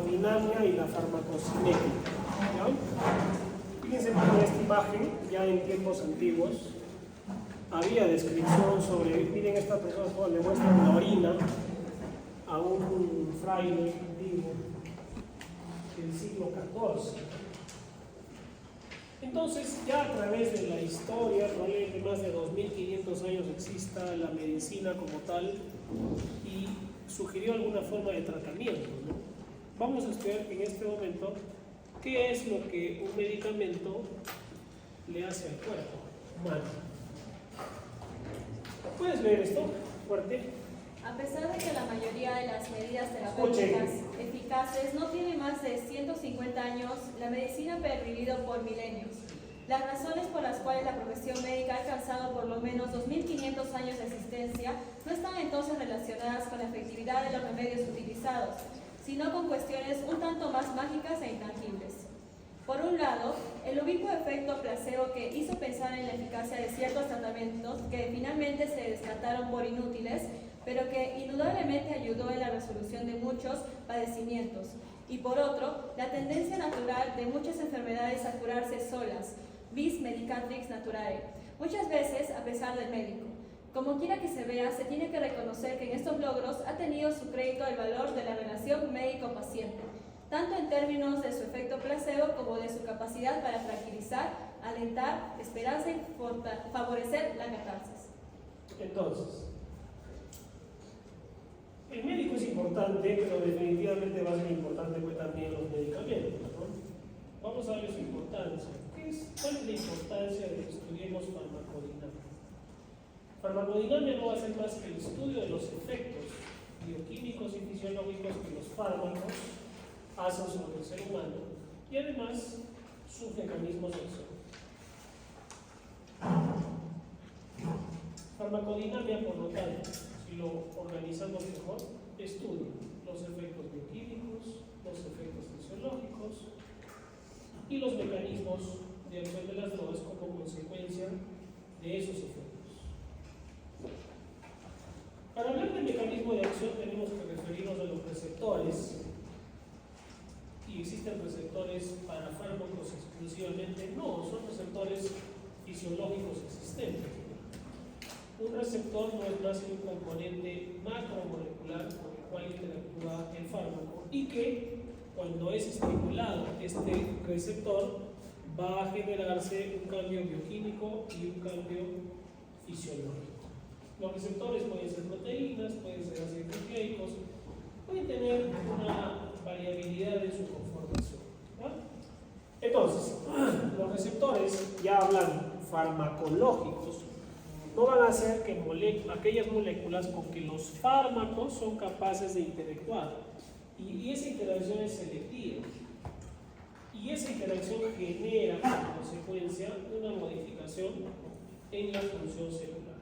farmacodinamia y la farmacocinética. ¿Ya? Fíjense que en esta imagen, ya en tiempos antiguos, había descripción sobre, miren esta persona, le muestran la orina a un fraile antiguo del siglo XIV. Entonces, ya a través de la historia, probablemente más de 2500 años exista la medicina como tal y sugirió alguna forma de tratamiento, ¿no? Vamos a estudiar en este momento qué es lo que un medicamento le hace al cuerpo humano. ¿Puedes leer esto? Fuerte. A pesar de que la mayoría de las medidas terapéuticas eficaces no tiene más de 150 años, la medicina ha pervivido por milenios. Las razones por las cuales la profesión médica ha alcanzado por lo menos 2500 años de existencia no están entonces relacionadas con la efectividad de los remedios utilizados, sino con cuestiones un tanto más mágicas e intangibles. Por un lado, el ubicuo efecto placebo que hizo pensar en la eficacia de ciertos tratamientos que finalmente se descartaron por inútiles, pero que indudablemente ayudó en la resolución de muchos padecimientos. Y por otro, la tendencia natural de muchas enfermedades a curarse solas, vis medicatrix naturae, muchas veces a pesar del médico. Como quiera que se vea, se tiene que reconocer que en estos logros ha tenido su crédito el valor de la relación médico-paciente, tanto en términos de su efecto placebo como de su capacidad para tranquilizar, alentar, esperanza y favorecer la catarsis. Entonces, el médico es importante, pero definitivamente va a ser importante pues, también los medicamentos, ¿no? Vamos a ver su importancia. ¿Cuál es la importancia de que estudiemos farmacodinamia? Farmacodinamia no va a ser más que el estudio de los efectos bioquímicos y fisiológicos que los fármacos hacen sobre el ser humano y además sus mecanismos de acción. Farmacodinamia, por lo tanto, si lo organizamos mejor, estudia los efectos bioquímicos, los efectos fisiológicos y los mecanismos de acción de las drogas como consecuencia de esos efectos. Para hablar del mecanismo de acción tenemos que referirnos a los receptores. ¿Y existen receptores para fármacos exclusivamente? No, son receptores fisiológicos existentes. Un receptor no es más que un componente macromolecular con el cual interactúa el fármaco y que cuando es estimulado este receptor va a generarse un cambio bioquímico y un cambio fisiológico. Los receptores pueden ser proteínas, pueden ser ácidos nucleicos, pueden tener una variabilidad en su conformación, ¿no? Entonces, los receptores, ya hablando farmacológicos, no van a hacer que aquellas moléculas con que los fármacos son capaces de interactuar. Y esa interacción es selectiva. Y esa interacción genera como consecuencia una modificación en la función celular.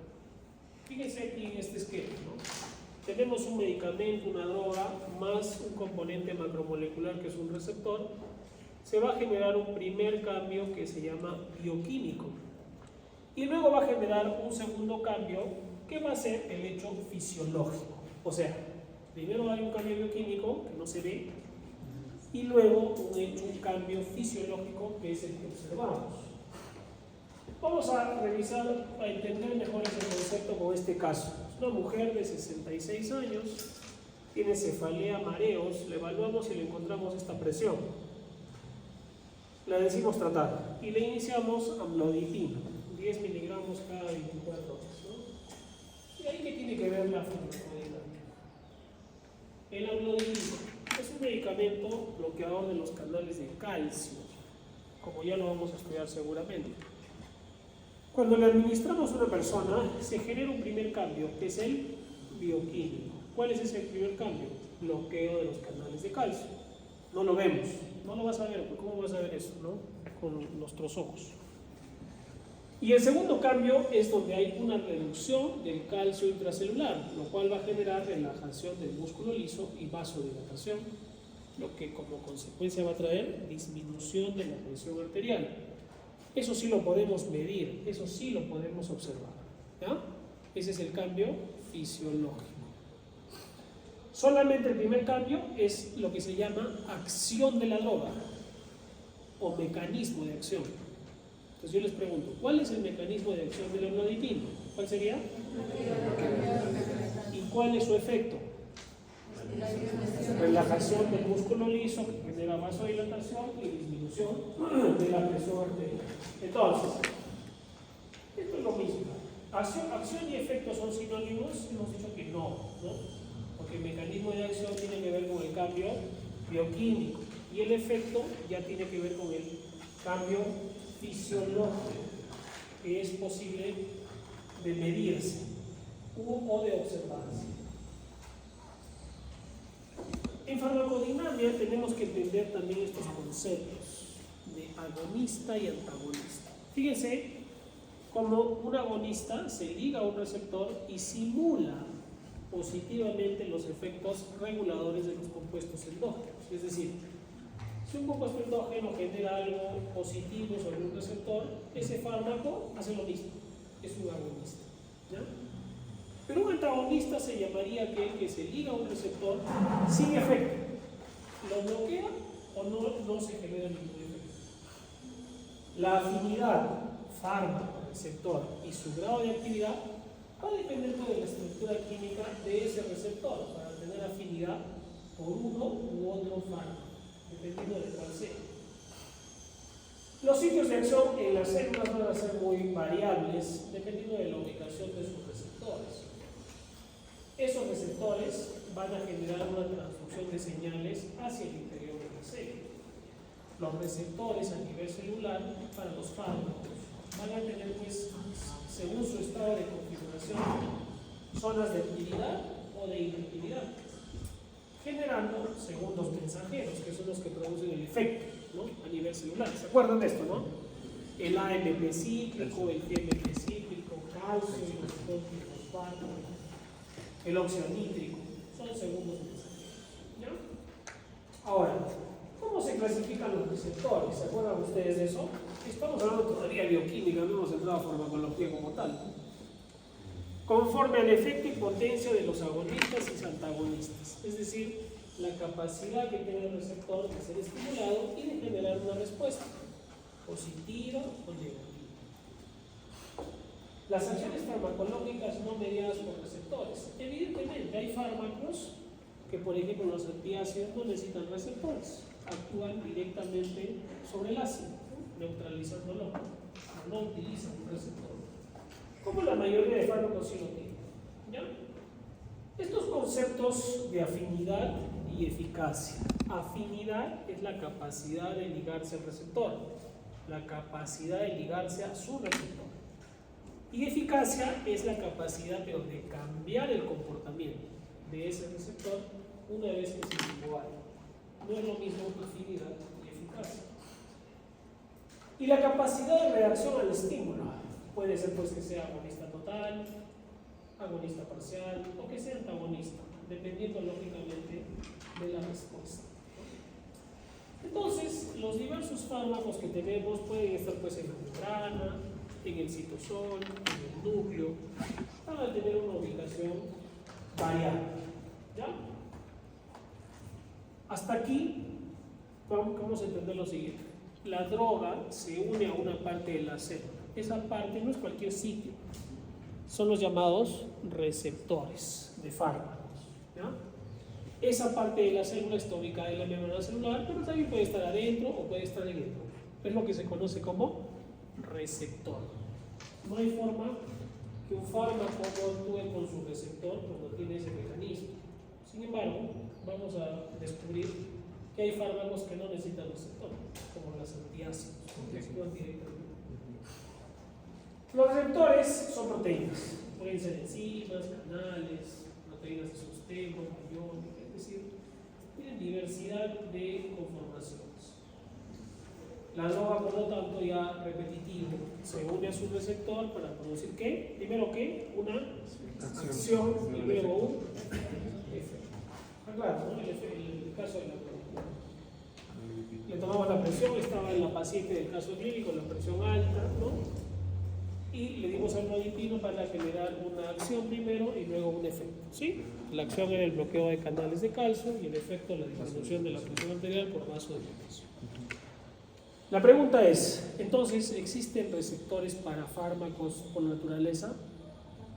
Fíjense aquí en este esquema, ¿no? Tenemos un medicamento, una droga, más un componente macromolecular que es un receptor. Se va a generar un primer cambio que se llama bioquímico. Y luego va a generar un segundo cambio que va a ser el hecho fisiológico. O sea, primero hay un cambio bioquímico que no se ve y luego un cambio fisiológico que es el que observamos. Vamos a revisar, a entender mejor ese concepto con este caso. Es una mujer de 66 años, tiene cefalea, mareos, le evaluamos y le encontramos esta presión. La decimos tratar y le iniciamos amlodipina, 10 miligramos cada 24 horas, ¿no? ¿Y ahí qué tiene que ver la farmacodinámica? El amlodipina es un medicamento bloqueador de los canales de calcio, como ya lo vamos a estudiar seguramente. Cuando le administramos a una persona, se genera un primer cambio, que es el bioquímico. ¿Cuál es ese primer cambio? Bloqueo de los canales de calcio. No lo vemos, no lo vas a ver, ¿cómo vas a ver eso, no? Con nuestros ojos. Y el segundo cambio es donde hay una reducción del calcio intracelular, lo cual va a generar relajación del músculo liso y vasodilatación, lo que como consecuencia va a traer disminución de la presión arterial. Eso sí lo podemos medir, eso sí lo podemos observar, ¿ya? Ese es el cambio fisiológico. Solamente el primer cambio es lo que se llama acción de la droga o mecanismo de acción. Entonces yo les pregunto, ¿cuál es el mecanismo de acción del amlodipino? ¿Cuál sería? ¿Y cuál es su efecto? Relajación del músculo liso, que genera vasodilatación y disminución de la presión arterial. Entonces, esto es lo mismo. Acción y efecto son sinónimos, hemos dicho que no, porque el mecanismo de acción tiene que ver con el cambio bioquímico y el efecto ya tiene que ver con el cambio fisiológico, que es posible de medirse o de observarse. En farmacodinamia tenemos que entender también estos conceptos de agonista y antagonista. Fíjense cómo un agonista se liga a un receptor y simula positivamente los efectos reguladores de los compuestos endógenos. Es decir, si un compuesto endógeno genera algo positivo sobre un receptor, ese fármaco hace lo mismo, es un agonista, ¿ya? Pero un antagonista se llamaría aquel que se liga a un receptor sin efecto, lo bloquea o no se genera ningún efecto. La afinidad fármaco-receptor y su grado de actividad va a depender de la estructura química de ese receptor para tener afinidad por uno u otro fármaco, dependiendo de cuál sea. Los sitios de acción en las células van a ser muy variables dependiendo de la ubicación de sus receptores. Esos receptores van a generar una transducción de señales hacia el interior de la célula. Los receptores a nivel celular para los fármacos van a tener, pues, según su estado de configuración, zonas de actividad o de inactividad, generando segundos mensajeros, que son los que producen el efecto, ¿no?, a nivel celular. ¿Se acuerdan de esto, no? El AMP cíclico, el GMP cíclico, calcio, el fosfato, el óxido nítrico, son segundos mensajeros, ¿ya? Ahora, ¿cómo se clasifican los receptores? ¿Se acuerdan ustedes de eso? Estamos hablando todavía de bioquímica, no hemos entrado a farmacología como tal. Conforme al efecto y potencia de los agonistas y antagonistas, es decir, la capacidad que tiene el receptor de ser estimulado y de generar una respuesta, positiva o negativa. Las acciones farmacológicas no mediadas por receptores. Evidentemente, hay fármacos que, por ejemplo, los antiácidos no necesitan receptores, actúan directamente sobre el ácido, neutralizándolo, no utilizan un receptor, como la mayoría de fármacos sí lo tienen, ¿ya? Estos conceptos de afinidad y eficacia. Afinidad es la capacidad de ligarse al receptor, la capacidad de ligarse a su receptor. Y eficacia es la capacidad de cambiar el comportamiento de ese receptor una vez que se ligó a él. No es lo mismo afinidad y eficacia. Y la capacidad de reacción al estímulo puede ser, pues, que sea agonista total, agonista parcial o que sea antagonista, dependiendo lógicamente de la respuesta. Entonces, los diversos fármacos que tenemos pueden estar, pues, en la membrana, en el citosol, en el núcleo, van a tener una ubicación variable, ¿ya? Hasta aquí vamos a entender lo siguiente. La droga se une a una parte de la célula. Esa parte no es cualquier sitio, son los llamados receptores de fármacos, ¿ya? Esa parte de la célula está ubicada en la membrana celular, pero también puede estar adentro o puede estar en el núcleo. Es lo que se conoce como receptor. No hay forma que un fármaco no actúe con su receptor cuando tiene ese mecanismo. Sin embargo, vamos a descubrir que hay fármacos que no necesitan receptor, como los antiácidos, que actúan directamente. Los receptores son proteínas, pueden ser enzimas, canales, proteínas de sustento, iónicas, es decir, tienen diversidad de conformaciones. La droga, por lo tanto, ya repetitivo, se une a su receptor para producir ¿qué? Primero ¿qué? Una acción y luego un efecto. Está claro, ¿no? El caso de la proteína. Le tomamos la presión, estaba en la paciente del caso clínico, la presión alta, ¿no? Y le dimos amlodipino para generar una acción primero y luego un efecto, ¿sí? La acción era el bloqueo de canales de calcio y el efecto la disminución de la presión arterial por vaso de potasio. La pregunta es, entonces, ¿existen receptores para fármacos por naturaleza?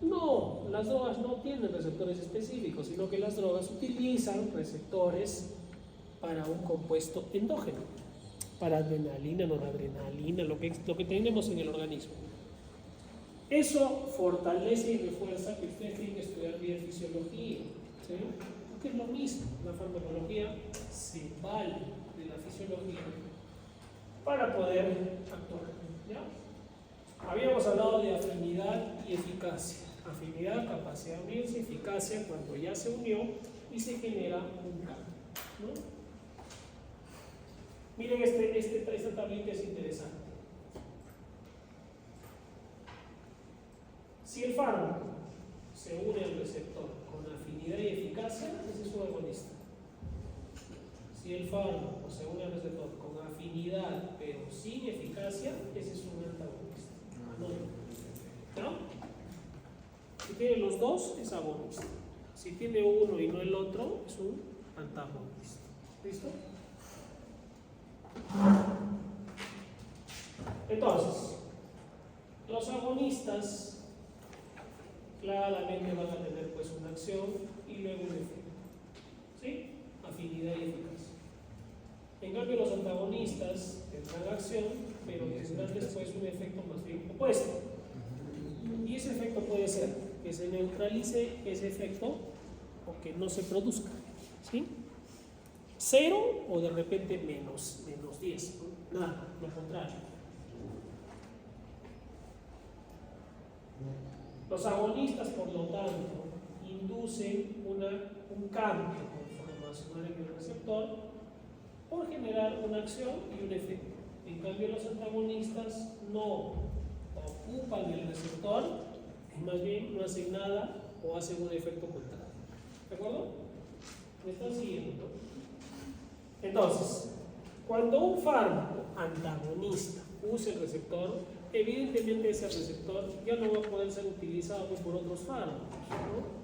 No, las drogas no tienen receptores específicos, sino que las drogas utilizan receptores para un compuesto endógeno, para adrenalina, noradrenalina, lo que tenemos en el organismo. Eso fortalece y refuerza que ustedes tienen que estudiar bien fisiología, ¿sí? Porque es lo mismo, la farmacología se vale de la fisiología para poder actuar, ¿ya? Habíamos hablado de afinidad y eficacia. Afinidad, capacidad de unirse, eficacia cuando ya se unió y se genera un cambio, ¿no? Miren esta tablita es interesante. Si el fármaco se une al receptor con afinidad y eficacia, ese es un agonista. Si el fármaco se une al receptor con afinidad pero sin eficacia, ese es un antagonista. ¿No? Si tiene los dos, es agonista. Si tiene uno y no el otro, es un antagonista. ¿Listo? Entonces, los agonistas claramente van a tener pues una acción y luego un efecto. ¿Sí? Afinidad y eficacia. En cambio, los antagonistas tendrán acción, pero tendrán después un efecto más bien opuesto. Y ese efecto puede ser que se neutralice ese efecto o que no se produzca. ¿Sí? 0 o de repente menos 10. ¿No? Nada, lo contrario. Los agonistas, por lo tanto, inducen un cambio conformacional en el receptor por generar una acción y un efecto. En cambio, los antagonistas no ocupan el receptor y más bien no hacen nada o hacen un efecto contrario. ¿De acuerdo? ¿Me están siguiendo? Entonces, cuando un fármaco antagonista use el receptor, evidentemente ese receptor ya no va a poder ser utilizado por otros fármacos, ¿no?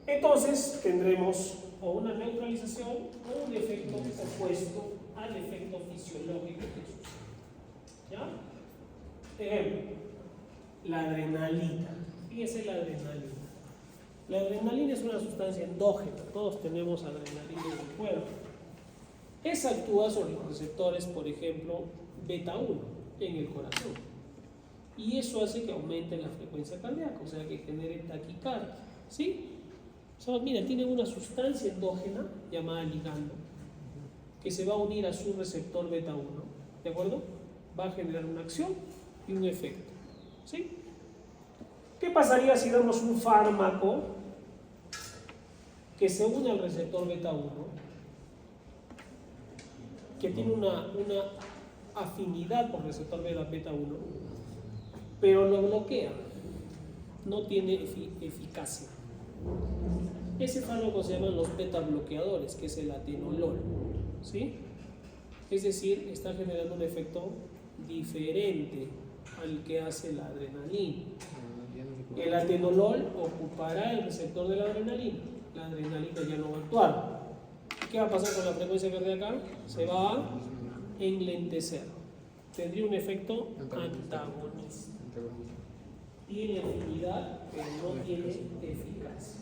Entonces tendremos o una neutralización o un efecto opuesto al efecto fisiológico que sucede. ¿Ya? Ejemplo, la adrenalina. Fíjese la adrenalina. La adrenalina es una sustancia endógena, todos tenemos adrenalina en el cuerpo. Esa actúa sobre los receptores, por ejemplo, beta 1 en el corazón. Y eso hace que aumente la frecuencia cardíaca, o sea que genere taquicardia. ¿Sí? O sea, mira, tiene una sustancia endógena llamada ligando que se va a unir a su receptor beta 1. ¿De acuerdo? Va a generar una acción y un efecto. ¿Sí? ¿Qué pasaría si damos un fármaco que se une al receptor beta 1, que tiene una afinidad por receptor beta 1, pero lo bloquea, no tiene eficacia? Ese fármaco se llaman los beta bloqueadores, que es el atenolol, ¿sí? Es decir, está generando un efecto diferente al que hace la adrenalina. El atenolol ocupará el receptor de la adrenalina ya no va a actuar. ¿Qué va a pasar con la frecuencia cardíaca? Se va a enlentecer. Tendría un efecto antagonista. Tiene afinidad, pero no tiene eficacia.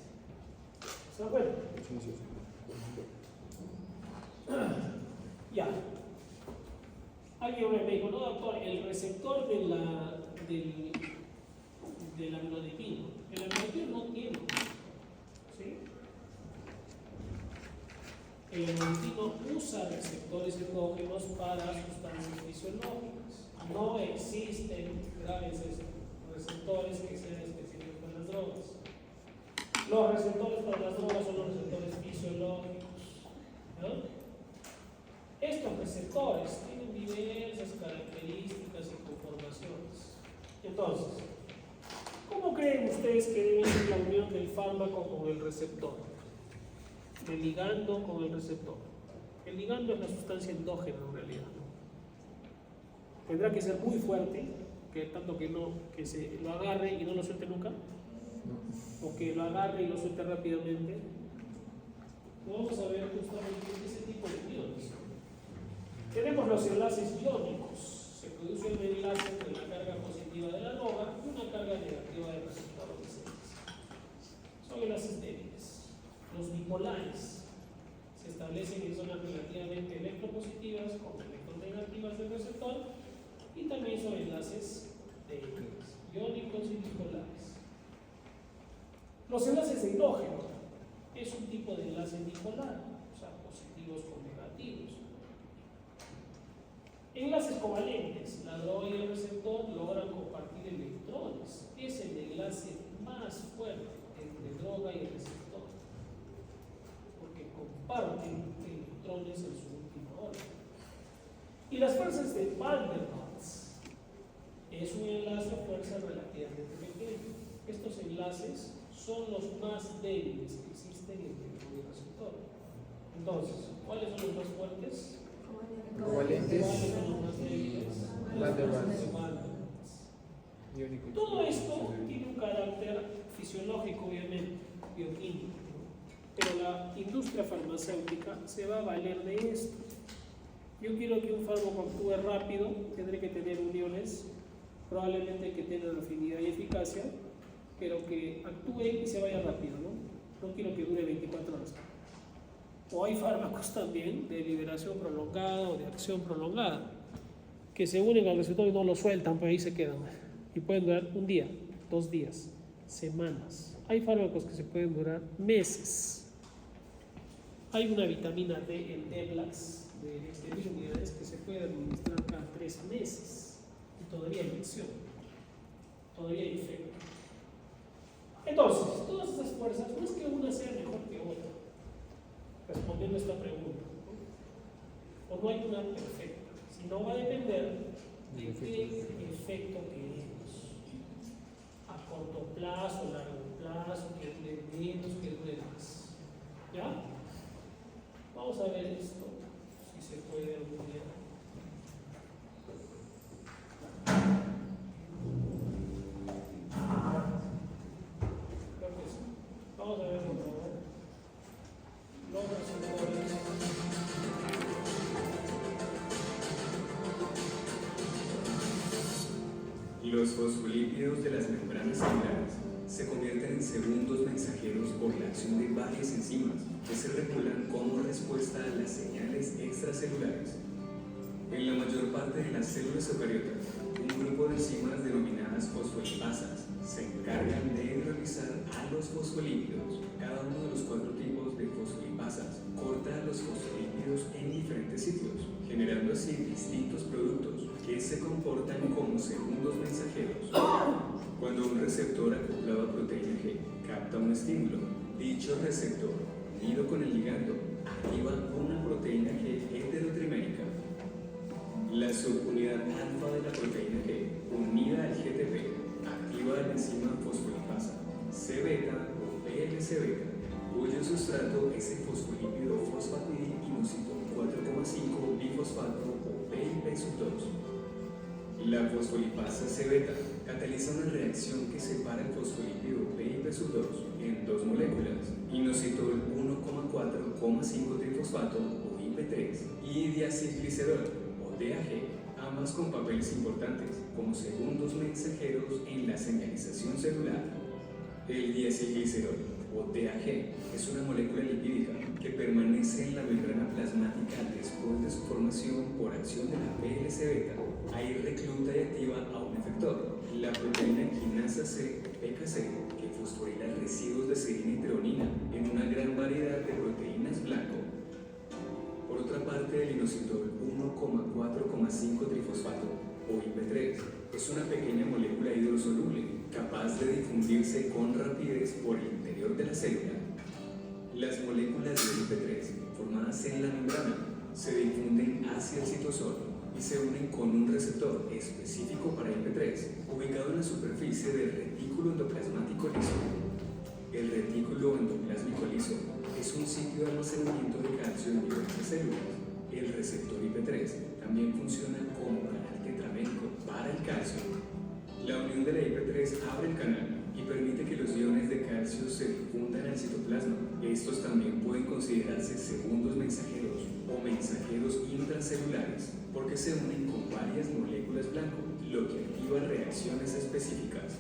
¿Se da cuenta? Ya. Alguien me dijo, no doctor, el receptor del amlodipino. El amlodipino no tiene. ¿Sí? El amlodipino usa receptores endógenos para sustancias fisiológicas. No existen graves receptores que sean específicos para las drogas. Los receptores para las drogas son los receptores fisiológicos, ¿no? Estos receptores tienen diversas características y conformaciones. Entonces, ¿cómo creen ustedes que debe ser la unión del fármaco con el receptor? El ligando con el receptor. El ligando es la sustancia endógena en realidad, ¿no? Tendrá que ser muy fuerte, que tanto que se lo agarre y no lo suelte nunca. o que lo agarre y lo suelte rápidamente. Vamos a ver justamente ese tipo de iones. Tenemos los enlaces iónicos. Se produce un enlace entre la carga positiva de la LOGA y una carga negativa del receptor OX6. Son enlaces débiles. Los bipolares se establecen en zonas relativamente electropositivas con electronegativas del receptor y también son enlaces débiles, iónicos y bipolares. Los enlaces de hidrógeno es un tipo de enlace bipolar, o sea, positivos con negativos. Enlaces covalentes, la droga y el receptor logran compartir electrones. Es el enlace más fuerte entre droga y el receptor, porque comparten electrones en su última hora. Y las fuerzas de Van der Waals es un enlace a fuerza relativamente pequeña. Estos enlaces son los más débiles que existen entre el droga y el receptor. Entonces, ¿cuáles son los más fuertes? Covalentes. ¿Cuáles son los más débiles? Van der Waals. Los Van der Waals. Todo esto tiene un carácter fisiológico, obviamente, bioquímico, ¿no? Pero la industria farmacéutica se va a valer de esto. Yo quiero que un fármaco actúe rápido, tendré que tener uniones, probablemente que tengan afinidad y eficacia, pero que actúe y se vaya rápido, ¿no? No quiero que dure 24 horas. O hay fármacos también de liberación prolongada o de acción prolongada, que se unen al receptor y no lo sueltan, pues ahí se quedan. Y pueden durar un día, 2 días, semanas. Hay fármacos que se pueden durar meses. Hay una vitamina D, el Deblax, de 20.000 unidades, que se puede administrar cada 3 meses. Y todavía hay acción, todavía hay efecto. Entonces, todas estas fuerzas, no es que una sea mejor que otra, respondiendo a esta pregunta, ¿no? O no hay una perfecta, sino va a depender de qué efecto queremos. A corto plazo, largo plazo, que dure menos, que dure más. ¿Ya? Vamos a ver esto, si se puede algún día. Creo que sí. Vamos a ver, por favor. Los receptores. Los fosfolípidos de las membranas celulares se convierten en segundos mensajeros por la acción de varias enzimas que se regulan como respuesta a las señales extracelulares. En la mayor parte de las células eucariotas, un grupo de enzimas denominadas fosfolipasas se encargan de hidrolizar a los fosfolípidos. Cada uno de los 4 tipos de fosfolipasas corta los fosfolípidos en diferentes sitios, generando así distintos productos que se comportan como segundos mensajeros. Cuando un receptor acoplado a proteína G capta un estímulo, dicho receptor, unido con el ligando, activa una proteína G heterotrimérica. La subunidad alfa de la proteína G, unida al GTP, activa la enzima fosfolipasa C-beta o PLC-beta, cuyo sustrato es el fosfolípido fosfatidilinositol 4,5 bifosfato o PIP2. La fosfolipasa C-beta cataliza una reacción que separa el fosfolípido PIP2 en 2 moléculas, inositol 1,4,5 trifosfato o IP3 y diacilglicerol o DAG, ambas con papeles importantes como segundos mensajeros en la señalización celular. El diacilglicerol o DAG es una molécula lipídica que permanece en la membrana plasmática después de su formación por acción de la PLC-beta. Ahí recluta y activa a un efector, la proteína quinasa C, PKC, que fosforila residuos de serina y treonina en una gran variedad de proteínas blanco. Por otra parte, el inositol 1,4,5 trifosfato o IP3 es una pequeña molécula hidrosoluble capaz de difundirse con rapidez por el interior de la célula. Las moléculas de IP3 formadas en la membrana se difunden hacia el citosol y se unen con un receptor específico para IP3 ubicado en la superficie del retículo endoplasmático liso. El retículo endoplásmico liso es un sitio de almacenamiento de calcio en diversas células. El receptor IP3 también funciona como canal tetramérico para el calcio. La unión de la IP3 abre el canal y permite que los iones de calcio se difundan al citoplasma. Estos también pueden considerarse segundos mensajeros o mensajeros intracelulares porque se unen con varias moléculas blanco, lo que activa reacciones específicas.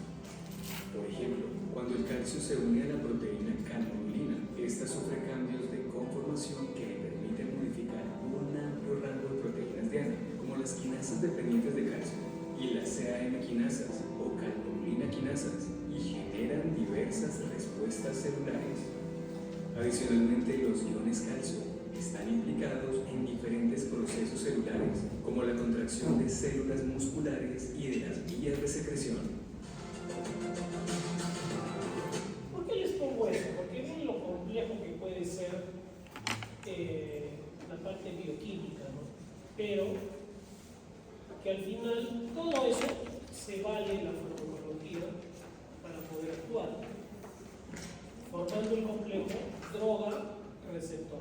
Por ejemplo, cuando el calcio se une a la proteína calmodulina, esta sufre cambios de conformación que le permiten modificar un amplio rango de proteínas diana, como las quinasas dependientes de calcio y las CAM quinasas o calmodulina quinasas, y generan diversas respuestas celulares. Adicionalmente, los iones calcio están implicados en diferentes procesos celulares, como la contracción de células musculares y de las vías de secreción. ¿Por qué les pongo eso? Porque ven lo complejo que puede ser la parte bioquímica, ¿no? Pero que al final todo eso se vale la farmacología para poder actuar, formando el complejo droga-receptor.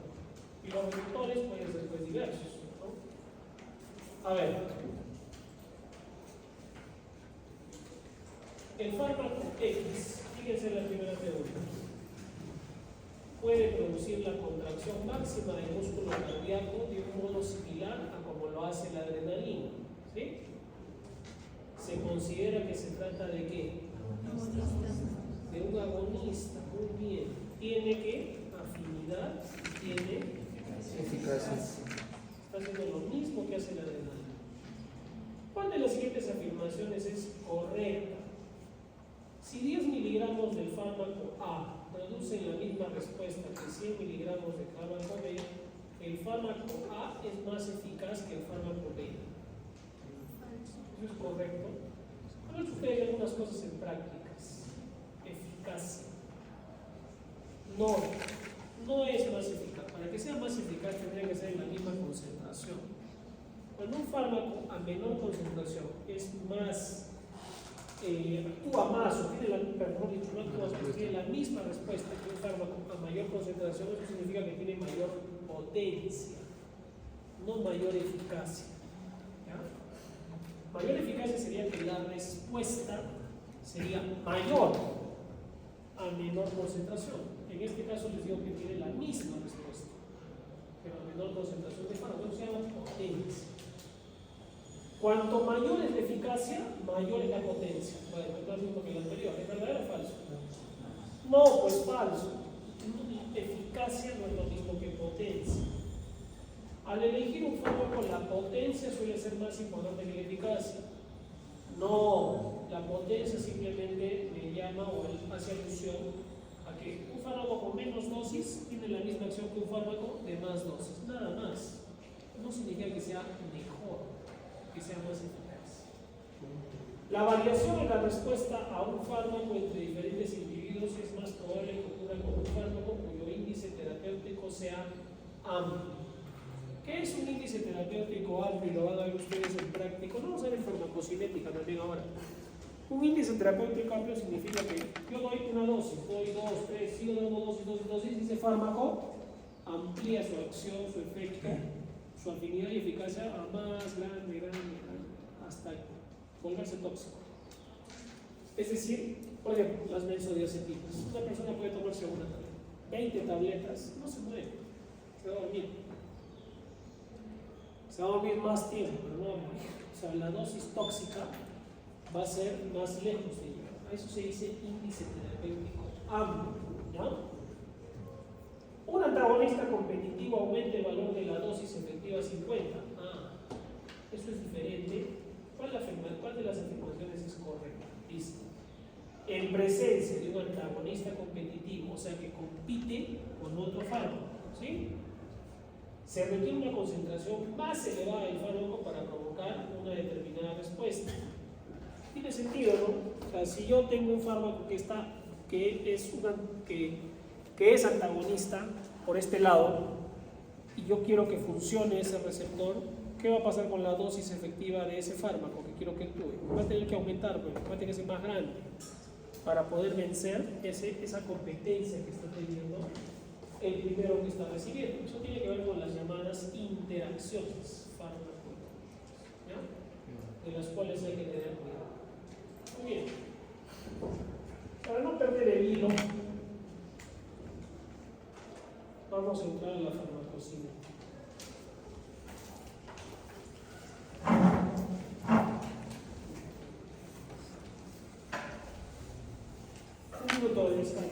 Y los receptores pueden ser pues diversos, ¿no? A ver, el fármaco X, fíjense en la primera pregunta, puede producir la contracción máxima del músculo cardíaco de un modo similar a como lo hace la adrenalina, ¿sí? Se considera que se trata de ¿qué? De un agonista, muy bien. Tiene ¿qué? Afinidad, tiene Eficacia. Está haciendo lo mismo que hace la adrenalina. ¿Cuál de las siguientes afirmaciones es correcta? Si 10 miligramos del fármaco A producen la misma respuesta que 100 miligramos de fármaco B, el fármaco A es más eficaz que el fármaco B. ¿Eso es correcto? Han hecho ustedes algunas cosas en prácticas. Eficacia. No es más eficaz. Para que sea más eficaz tendría que ser en la misma concentración. Cuando un fármaco a menor concentración es más, actúa más o tiene tiene la misma respuesta que un fármaco a mayor concentración, eso significa que tiene mayor potencia, no mayor eficacia. ¿Ya? Mayor eficacia sería que la respuesta sería mayor a menor concentración. En este caso les digo que tiene la misma respuesta, pero a menor concentración de fármaco, se llama potencia. Cuanto mayor es la eficacia, mayor es la potencia. Bueno, es lo mismo que el anterior. ¿Es verdadero o falso? No, pues falso. Eficacia no es lo mismo que potencia. Al elegir un fármaco, la potencia suele ser más importante que la eficacia. No, la potencia simplemente le llama o hace alusión a que un fármaco con menos dosis tiene la misma acción que un fármaco de más dosis. Nada más. No significa que sea mejor, que sea más eficaz. La variación en la respuesta a un fármaco entre diferentes individuos es más probable que ocurra con un fármaco cuyo índice terapéutico sea amplio. ¿Qué es un índice terapéutico amplio? Y lo van a ver ustedes en práctico. No vamos a ver en farmacocinética también ahora. Un índice terapéutico amplio significa que yo doy una dosis, doy 2, 3, sigo dando dosis, y ese fármaco amplía su acción, su efecto, su afinidad y eficacia a más grande, hasta volverse tóxico. Es decir, por ejemplo, las benzodiazepinas. Una persona puede tomarse una tableta, 20 tabletas, no se muere, se va a dormir. Se va a dormir más tiempo, pero no va a morir. O sea, la dosis tóxica va a ser más lejos de llegar. A eso se dice índice terapéutico amplio, ¿no? Un antagonista competitivo aumenta el valor de la dosis efectiva a 50. Eso es diferente. ¿Cuál de las afirmaciones es correcta? Dice, en presencia de un antagonista competitivo, o sea que compite con otro fármaco, ¿sí? Se requiere una concentración más elevada del fármaco para provocar una determinada respuesta. Tiene sentido, ¿no? O sea, si yo tengo un fármaco que es antagonista por este lado y yo quiero que funcione ese receptor, ¿qué va a pasar con la dosis efectiva de ese fármaco que quiero que actúe? Va a tener que aumentar, pues, va a tener que ser más grande para poder vencer esa competencia que está teniendo el primero que está recibiendo. Eso tiene que ver con las llamadas interacciones farmacológicas, ¿ya? De las cuales hay que tener cuidado. Muy bien. Para no perder el hilo, vamos a entrar en la farmacocinética. Un minuto de descanso.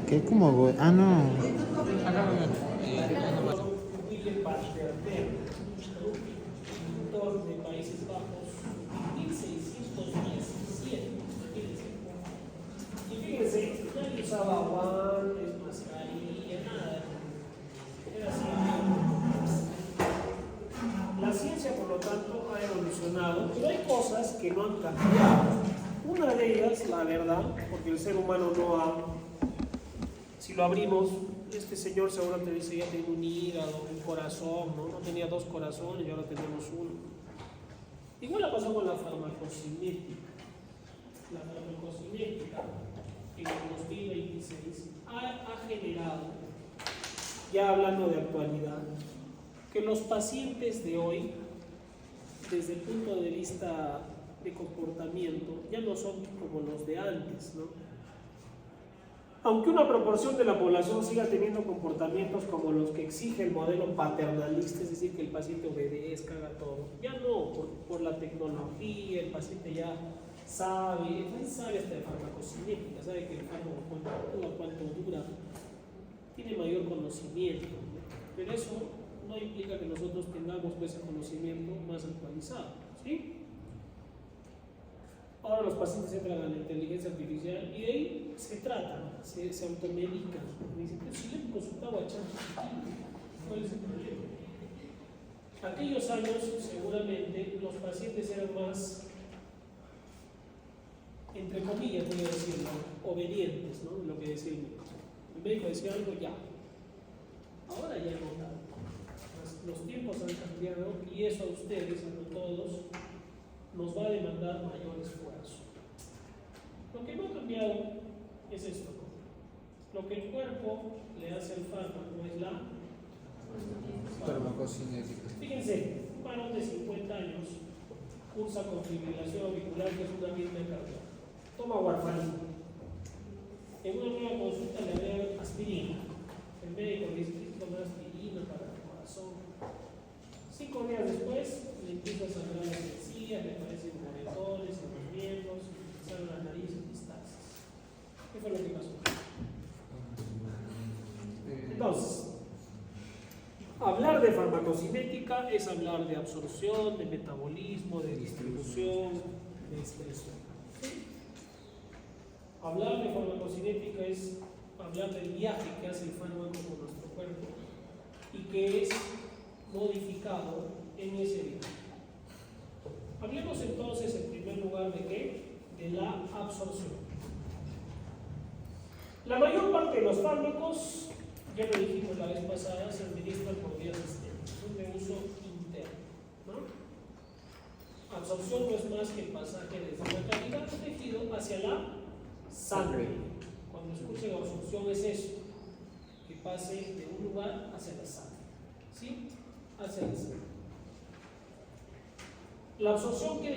¿Qué? ¿Cómo, güey? Ah, no. William Basterberg, pintor de Países Bajos, 1617. Y fíjense, nadie usaba guantes, mascarilla, nada. Era así. La ciencia, por lo tanto, ha evolucionado, pero hay cosas que no han cambiado. Una de ellas, la verdad, porque el ser humano no ha... Si lo abrimos, este señor seguro te dice ya tengo un hígado, un corazón, ¿no? No tenía dos corazones y ahora tenemos uno. Igual ha pasado con la farmacocinética. La farmacocinética en el 2026 ha generado, ya hablando de actualidad, que los pacientes de hoy, desde el punto de vista de comportamiento, ya no son como los de antes, ¿no? Aunque una proporción de la población siga teniendo comportamientos como los que exige el modelo paternalista, es decir, que el paciente obedezca, haga todo, ya no, por la tecnología, el paciente ya sabe hasta de farmacocinética, sabe que el fármaco cuánto dura, tiene mayor conocimiento, pero eso no implica que nosotros tengamos ese conocimiento más actualizado, ¿sí? Ahora los pacientes entran a la inteligencia artificial y de ahí se tratan, se automedican. Dicen, pero si le he consultado a ChatGPT, ¿cuál es el problema? Aquellos años, seguramente, los pacientes eran más, entre comillas, voy a decirlo, obedientes, ¿no? Lo que decía el médico. El médico decía algo, ya. Ahora ya no tanto. Los tiempos han cambiado y eso a ustedes, a todos, nos va a demandar mayor esfuerzo. Lo que no ha cambiado es esto. Lo que el cuerpo le hace al fármaco es la Farmacocinética. Fíjense, un varón de 50 años cursa con fibrilación auricular, que es una arritmia cardíaca. Toma warfarina. En una nueva consulta le dan aspirina. El médico le dice, toma aspirina para el corazón. 5 días después le empieza a sangrar las encías, le aparecen moretones en los miembros, salen las narices y distancias. ¿Qué fue lo que pasó? Entonces, hablar de farmacocinética es hablar de absorción, de metabolismo, de distribución, de expresión. ¿Sí? Hablar de farmacocinética es hablar del viaje que hace el fármaco por nuestro cuerpo y que es modificado en ese viaje. Hablemos entonces en primer lugar de qué? De la absorción. La mayor parte de los fármacos, ya lo dijimos la vez pasada, se administran por vías externas, son de uso interno, ¿no? Absorción no es más que el pasaje desde una cavidad del tejido hacia la sangre. Cuando escuchen absorción es eso, que pase de un lugar hacia la sangre, ¿sí? Hacia la sangre. La absorción, ¿qué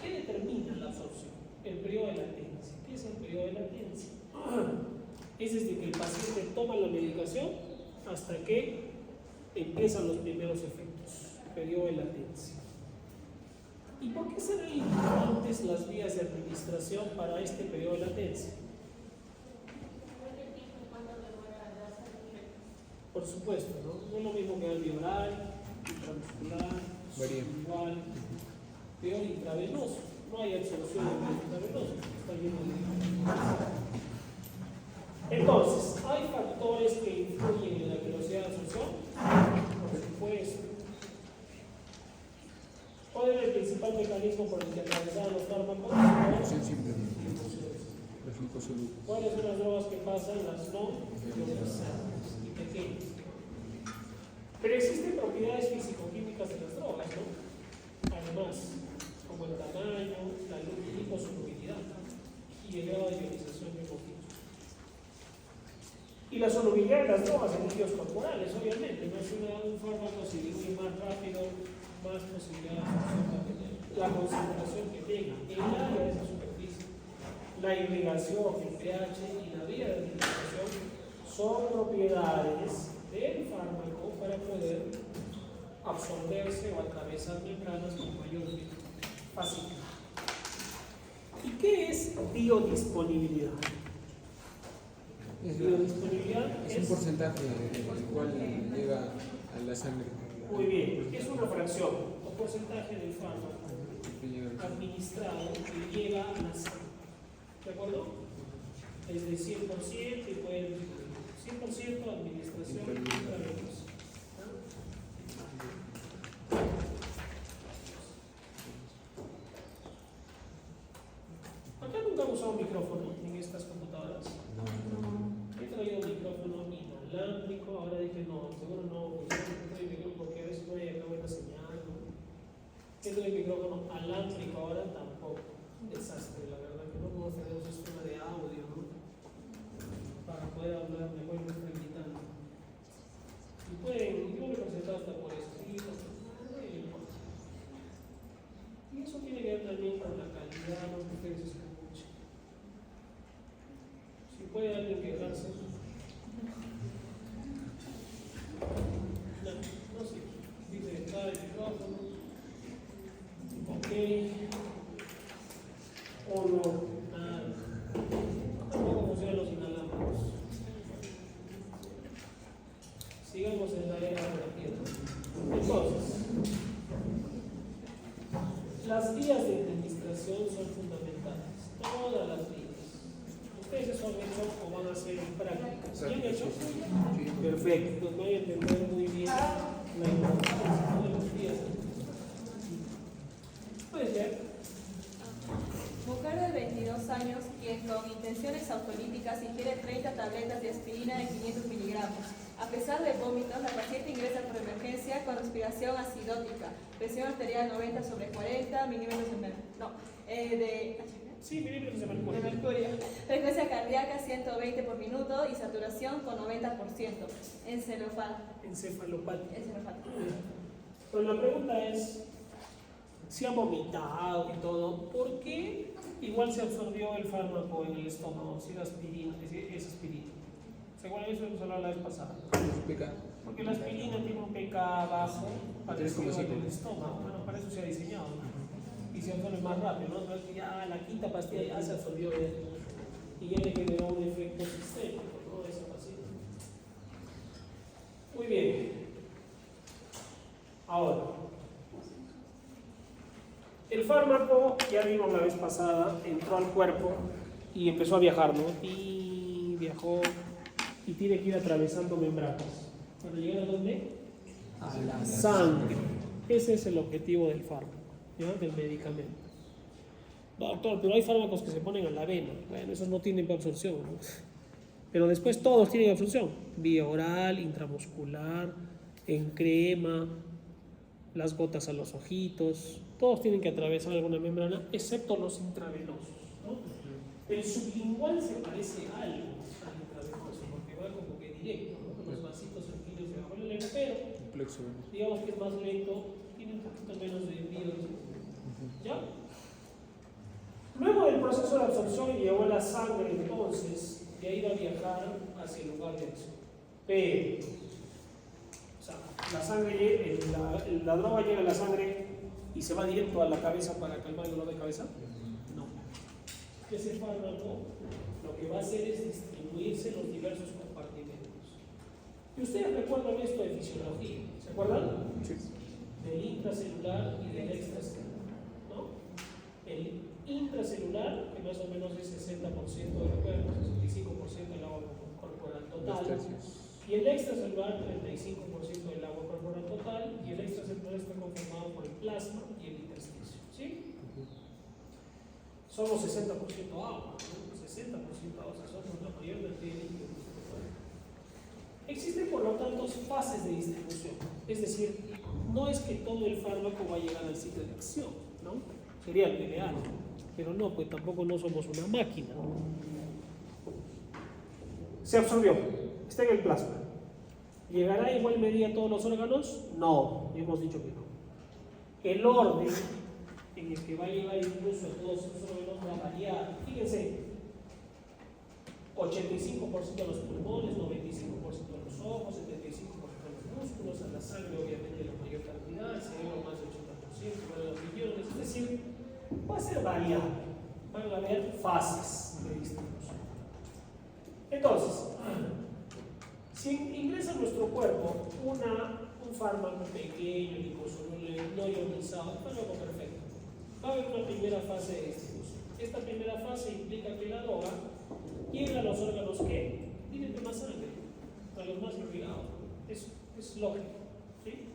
determina la absorción? El periodo de latencia. ¿Qué ¿Qué es el periodo de latencia? Es desde que el paciente toma la medicación hasta que empiezan los primeros efectos. Periodo de latencia. ¿Y por qué serán importantes las vías de administración para este periodo de latencia? Por supuesto, ¿no? No es lo mismo que el bioral, intramuscular, sublingual, peor intravenoso. No hay absorción de intravenoso, está lleno de. Entonces, ¿hay factores que influyen en la velocidad de absorción? Por supuesto. ¿Cuál es el principal mecanismo por el que atravesan los fármacos? ¿Cuáles son las drogas que pasan? Las no ionizantes y pequeñas. Pero existen propiedades físico-químicas de las drogas, ¿no? Además, como el tamaño, la liposolubilidad y el grado de ionización que hemos dicho. Y la solubilidad de las drogas en líquidos corporales, obviamente, no es un fármaco se diluye más rápido, más posibilidad de absorción va a tener. La concentración que tenga, el área de esa superficie, la irrigación, el pH y la vía de administración son propiedades del fármaco para poder absorberse o atravesar membranas con mayor facilidad. ¿Y qué es biodisponibilidad? Biodisponibilidad es un porcentaje el cual llega a la sangre. Muy bien, es una fracción o porcentaje del fármaco administrado que llega a la sangre. ¿De acuerdo? Es de 100% y puede 100% administración intravenosa. Acá nunca hemos usado un micrófono en estas computadoras. He traído un micrófono inalámbrico, ahora dije no, seguro no, porque a veces no hay acá buena señal. He traído un micrófono alámbrico ahora tampoco. Un desastre, la verdad, que no podemos tener un sistema de audio, ¿no? Para poder hablar mejor y nuestra invitando. Y pueden, yo me he presentado hasta por escrito, no hay importa. Y eso tiene que ver también con la calidad, lo que ustedes escuchen. Si puede alguien quejarse. No sé, dice está el micrófono. Ok. O no, nada. Tampoco funcionan los inalámbricos. Sigamos en la era de la piedra. Entonces, las vías de administración son fundamentales. Todas las vías. ¿Ustedes eso han hecho o van a hacer en práctica? ¿Sí han hecho? Perfecto. Entonces voy a entender muy bien la importancia de las vías. Puede ser. Mujer de 22 años quien con intenciones autolíticas ingiere 30 tabletas de aspirina de 500 miligramos. A pesar de vómitos, la paciente ingresa por emergencia con respiración acidótica, presión arterial 90/40 milímetros de mercurio. Milímetros de De mercurio. mercurio. Frecuencia cardíaca 120 por minuto y saturación con 90%. Encefalopatía. Encefalopatía. Pero la pregunta es, si ha vomitado y todo, ¿por qué igual se absorbió el fármaco en el estómago? Si la aspirina, es aspirina. Según eso hemos hablado la vez pasada. Porque la aspirina tiene un pK bajo parecido al del estómago. Bueno, para eso se ha diseñado, ¿no? Y se absorbe más rápido, ¿no? Entonces ya la quinta pastilla ya se absorbió bien y ya le generó un efecto sistémico, ¿no? Esa pastilla. Muy bien. Ahora, el fármaco, ya vimos la vez pasada, entró al cuerpo y empezó a viajar, ¿no? Y viajó y tiene que ir atravesando membranas. ¿Para llegar a dónde? A la sangre. Ese es el objetivo del fármaco, ¿ya? Del medicamento. Doctor, pero hay fármacos que se ponen a la vena. Bueno, esos no tienen absorción, ¿no? Pero después todos tienen absorción. Vía oral, intramuscular, en crema, las gotas a los ojitos. Todos tienen que atravesar alguna membrana, excepto los intravenosos, ¿no? El sublingual se parece a algo al intravenoso, porque va como que directo, ¿no? Con los vasitos sanguíneos debajo de la lengua, pero digamos que es más lento, tiene un poquito menos de envío. ¿Ya? Luego del proceso de absorción llegó la sangre, entonces, de ahí va a viajar hacia el lugar de acción. Pero, o sea, la sangre, la droga llega a la sangre y se va directo a la cabeza para calmar el dolor de cabeza. No. Ese fármaco lo que va a hacer es distribuirse en los diversos compartimentos. Y ustedes recuerdan esto de fisiología, ¿se acuerdan? Sí. Del intracelular y del extracelular, ¿no? El intracelular, que más o menos es 60% del cuerpo, 65% del agua corporal total, y el extracelular, 35% del agua corporal total, y el extracelular está conformado por el plasma y el intersticio, ¿sí? Somos 60% agua, ¿no? 60% agua, o sea, somos la mayor cantidad de líquido. Existen, por lo tanto, fases de distribución, es decir, no es que todo el fármaco va a llegar al sitio de acción, ¿no? Sería el ideal, pero no, pues tampoco no somos una máquina. Se absorbió, está en el plasma. ¿Llegará igual medida a todos los órganos? No, hemos dicho que no. El orden en el que va a llegar incluso a todos los órganos va a variar. Fíjense, 85% de los pulmones, 95% de los ojos, 75% de los músculos, a la sangre obviamente la mayor cantidad, el cerebro más del 80%, de los millones, es decir, va a ser variable, van a haber fases de distribución. Entonces, si ingresa a nuestro cuerpo un fármaco pequeño, liposoluble, no ionizado, un fármaco perfecto, va a haber una primera fase de distribución. Esta primera fase implica que la droga llega a los órganos que tienen más sangre, a los más irrigados. Es lógico, ¿sí?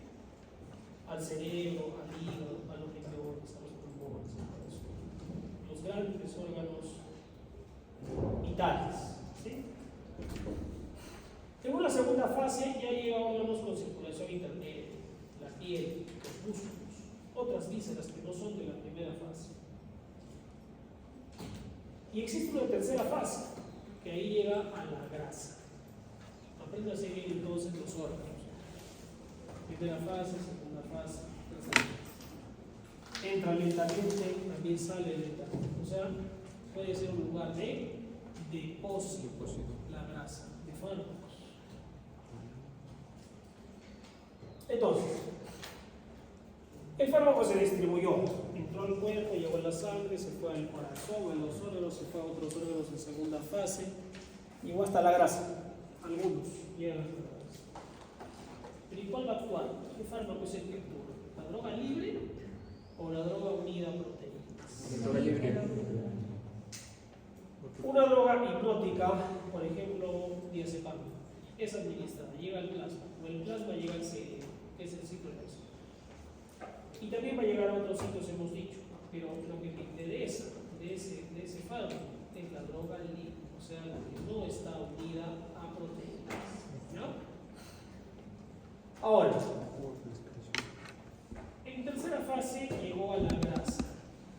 Al cerebro, al hígado, a los riñones, a los pulmones, a los grandes órganos vitales, ¿sí? En una segunda fase ya llega a órganos con circulación intermedia, la piel, los músculos, otras vísceras que no son de la primera fase. Y existe una tercera fase, que ahí llega a la grasa. Aprenda a seguir entonces los órganos. Primera fase, segunda fase, tercera fase. Entra lentamente, también sale lentamente. O sea, puede ser un lugar de depósito, la grasa, de fármacos. Entonces, el fármaco se distribuyó, entró al cuerpo, llegó a la sangre, se fue al corazón, a los órganos, se fue a otros órganos en segunda fase, llegó hasta la grasa. Algunos llegan hasta la grasa. Pero ¿y cuál va a actuar? ¿Qué fármaco es el que actúa? ¿La droga libre o la droga unida a proteínas? La droga libre. Una droga hipnótica, por ejemplo, diazepam, es administrada, llega al plasma, o el plasma llega al cerebro, que es el ciclo de acción. Y también va a llegar a otros sitios, hemos dicho, pero lo que me interesa de ese fármaco es la droga libre, o sea, la que no está unida a proteínas. ¿No? Ahora, en tercera fase llegó a la grasa,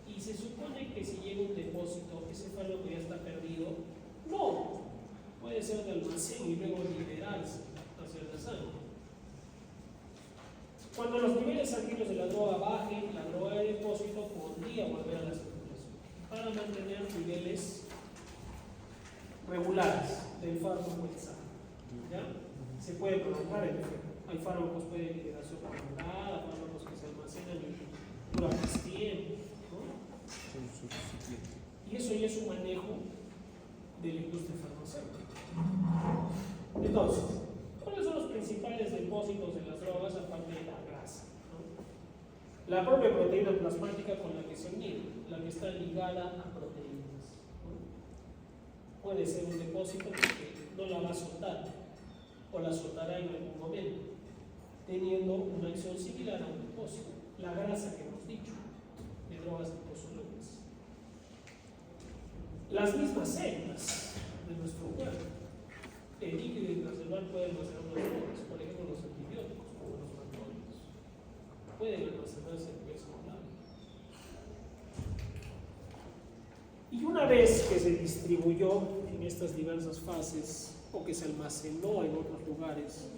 y se supone que si llega un depósito, ese fármaco ya está perdido. No, puede ser de almacén y luego liberarse hacia la sangre. Cuando los niveles sanguíneos de la droga bajen, la droga de depósito podría volver a la circulación para mantener niveles regulares del fármaco en sangre. ¿Ya? Se puede prolongar el efecto. Hay fármacos de liberación prolongada, fármacos que se almacenan y duran más tiempo, ¿no? Y eso ya es un manejo de la industria farmacéutica. Entonces, ¿cuáles son los principales depósitos de las drogas aparte de la grasa? ¿No? La propia proteína plasmática con la que se une, la que está ligada a proteínas, ¿no? Puede ser un depósito que no la va a soltar o la soltará en algún momento, teniendo una acción similar a un depósito. La grasa que hemos dicho, de drogas liposolubles. Las mismas células de nuestro cuerpo, el líquido intracelular puede almacenar unas drogas, por ejemplo los antibióticos, como los mantónicos, pueden almacenarse en nivel celular. Y una vez que se distribuyó en estas diversas fases, o que se almacenó en otros lugares,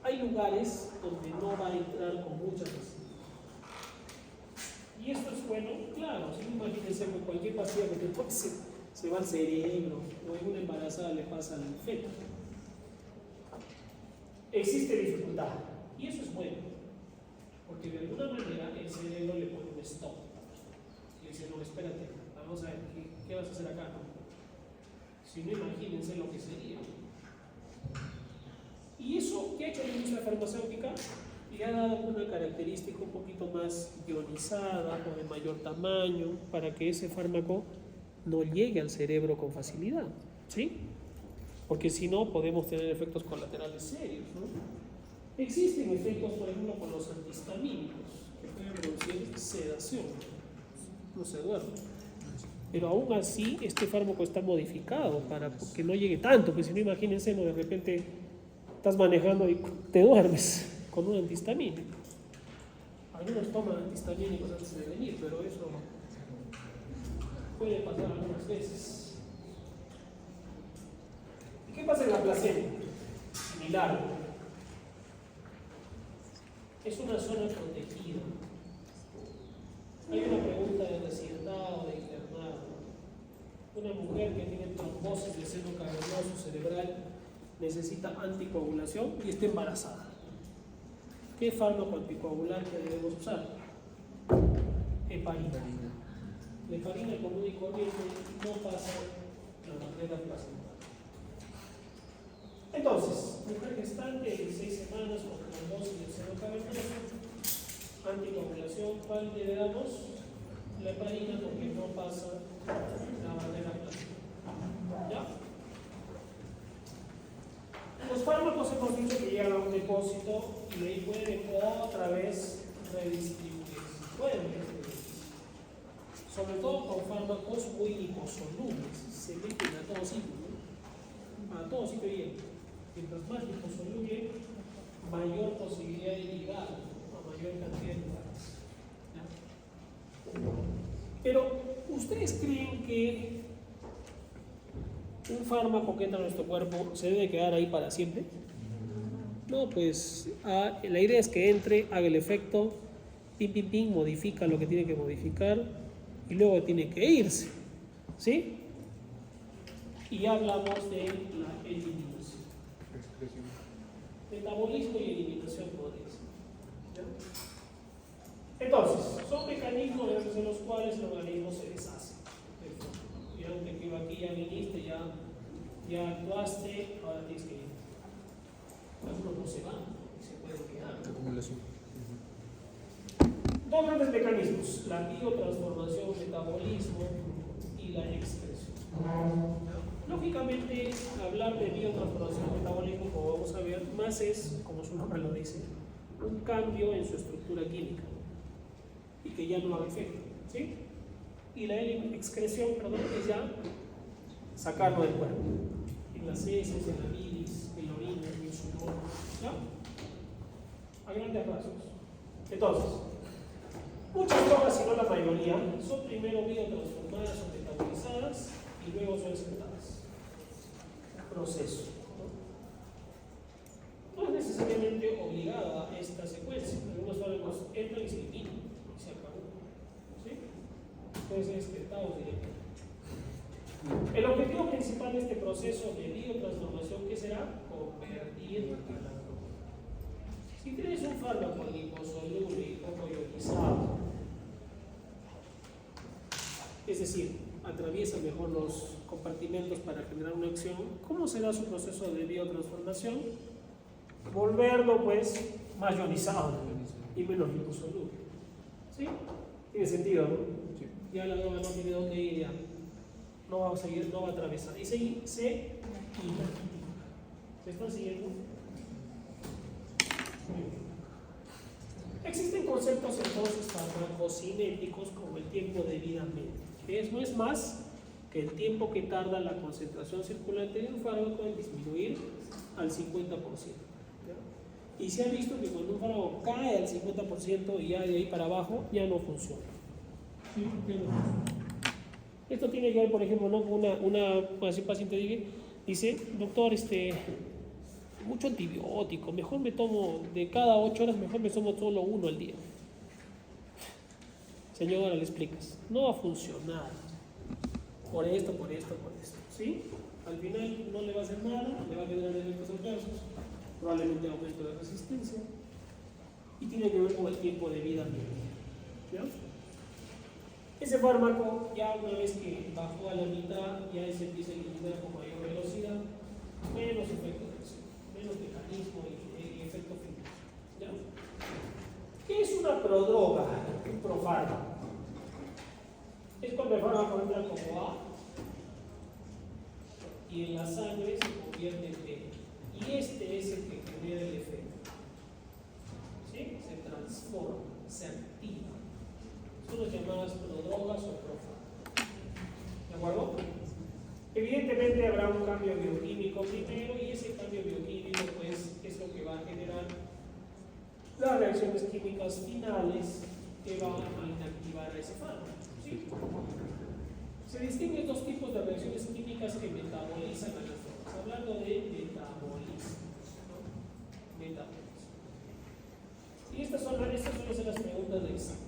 hay lugares donde no va a entrar con mucha facilidad. ¿Y esto es bueno? Claro, si no, imagínense que cualquier pastilla que te tomes se va al cerebro, o en una embarazada le pasa al feto. Existe dificultad, y eso es bueno, porque de alguna manera el cerebro le pone un stop. Y dice, no, espérate, vamos a ver, ¿qué vas a hacer acá? Si no, imagínense lo que sería. ¿Y eso qué ha hecho la industria farmacéutica? Le ha dado una característica un poquito más ionizada o de mayor tamaño para que ese fármaco no llegue al cerebro con facilidad, ¿sí? Porque si no podemos tener efectos colaterales serios, ¿no? Existen efectos, por ejemplo, con los antihistamínicos que pueden producir sedación, no se duerme. Pero aún así este fármaco está modificado para que no llegue tanto, porque si no, imagínense, no, de repente estás manejando y te duermes con un antihistamínico. Algunos toman antihistamínicos antes de venir, pero eso puede pasar algunas veces. ¿Y qué pasa en la placenta? Similar. Es una zona protegida. Hay una pregunta de recientado, de internado. Una mujer que tiene trombosis de seno cavernoso cerebral necesita anticoagulación y está embarazada. ¿Qué fármaco anticoagulante debemos usar? Heparina. La heparina común y corriente no pasa la barrera placental. Entonces, mujer gestante de 16 semanas con trombosis del seno cavernoso, anticoagulación, ¿cuál le damos? La heparina porque no pasa la barrera placental. ¿Ya? Los fármacos hemos dicho que llegan a un depósito y de ahí pueden otra vez redistribuirse. Pueden redistribuirse. Sobre todo con fármacos muy liposolubles. Se meten a todo sitio, ¿no? A todo sitio llegan. Mientras más liposoluble, mayor posibilidad de ligar a mayor cantidad de lugares. Pero, ¿ustedes creen que un fármaco que entra a nuestro cuerpo se debe quedar ahí para siempre? No, pues la idea es que entre, haga el efecto, pim, pim, pim, modifica lo que tiene que modificar y luego tiene que irse, ¿sí? Y ya hablamos de la eliminación. Metabolismo y eliminación podría ser. Entonces, son mecanismos gracias a los cuales el organismo se deshace. Vieron que aquí ya viniste, ya actuaste, ahora tienes que ir. Algunos no se van, se pueden quedar. Acumulación. Dos grandes mecanismos, la biotransformación, metabolismo y la excreción. Lógicamente, hablar de biotransformación, metabolismo, como vamos a ver, más es, como su nombre lo dice, un cambio en su estructura química y que ya no haga efecto, ¿sí? Y la excreción, es ya sacarlo del cuerpo, en las heces, en la bilis, en la orina, en el sudor, ¿ya? A grandes rasgos. Entonces, muchas drogas, si no la mayoría, son primero biotransformadas o metabolizadas y luego son excretadas. Proceso. No es necesariamente obligada a esta secuencia. Algunos fármacos entran y se eliminan y se acabó. ¿Sí? Pueden ser excretados directamente. El objetivo principal de este proceso de biotransformación, ¿qué será? Convertir a la droga. Si tienes un fármaco liposoluble y poco ionizado, es decir, atraviesa mejor los compartimentos para generar una acción, ¿cómo será su proceso de biotransformación? Volverlo pues más ionizado y menos liposoluble. ¿Sí? Tiene sentido, ¿no? Sí. Ya la droga no tiene dónde ir, ya no va a seguir, no va a atravesar. Y se inactiva. ¿Se están siguiendo? Muy bien. Existen conceptos entonces farmacocinéticos como el tiempo de vida medio, que no es más que el tiempo que tarda la concentración circulante de un fármaco en disminuir al 50%. ¿Ya? Y se ha visto que cuando un fármaco cae al 50% y ya de ahí para abajo, ya no funciona. ¿Sí? Ya no funciona. Esto tiene que ver, por ejemplo, ¿no? Una paciente dice, doctor, mucho antibiótico, mejor me tomo, de cada 8 horas, mejor me tomo solo uno al día. Señora, le explicas, no va a funcionar. Por esto, por esto, por esto. ¿Sí? Al final no le va a hacer nada, le va a generar eventos adversos, probablemente aumento de resistencia, y tiene que ver con el tiempo de vida medio. ¿Ya? Ese fármaco, ya una vez que bajó a la mitad, ya se empieza a eliminar con mayor velocidad, menos efecto de acción, menos mecanismo y efecto final. ¿Ya? ¿Qué es una prodroga? Un profármaco. Es cuando el fármaco entra como A y en la sangre se convierte en B. Y este es el que genera el efecto. ¿Sí? Se transforma, se activa. Son las llamadas prodrogas o profármacos. ¿De acuerdo? Evidentemente habrá un cambio bioquímico primero y ese cambio bioquímico pues es lo que va a generar las reacciones químicas finales que van a inactivar a ese fármaco. ¿Sí? Se distinguen dos tipos de reacciones químicas que metabolizan a las drogas. Hablando de metabolismo. ¿No? Metabolismo. Y estas son las preguntas de examen.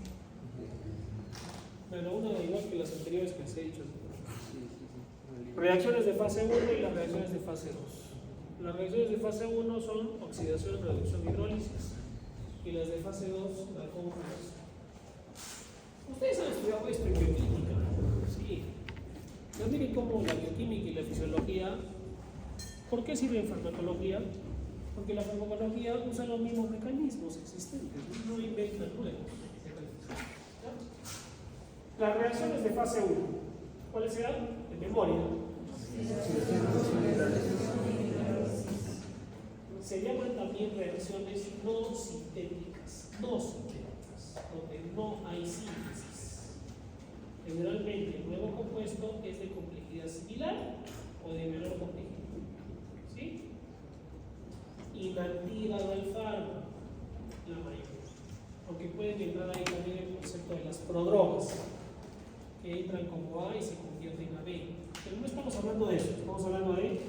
Bueno, una igual que las anteriores que les he dicho. Reacciones de fase 1 y las reacciones de fase 2. Las reacciones de fase 1 son oxidación, reducción y hidrólisis. Y las de fase 2, la conjugación. Ustedes han estudiado esto en bioquímica. Sí. No miren cómo la bioquímica y la fisiología, ¿por qué sirve en farmacología? Porque la farmacología usa los mismos mecanismos existentes, no inventan nuevos mecanismos. ¿Ya? Las reacciones de fase 1, ¿cuáles serán? De memoria. Se llaman también reacciones no sintéticas, donde no hay síntesis. Generalmente el nuevo compuesto es de complejidad similar o de menor complejidad. ¿Sí? Inactiva del fármaco, la mayoría. Aunque pueden entrar ahí también el concepto de las prodrogas, que entran como A y se convierten a B. Pero no estamos hablando de eso, estamos hablando de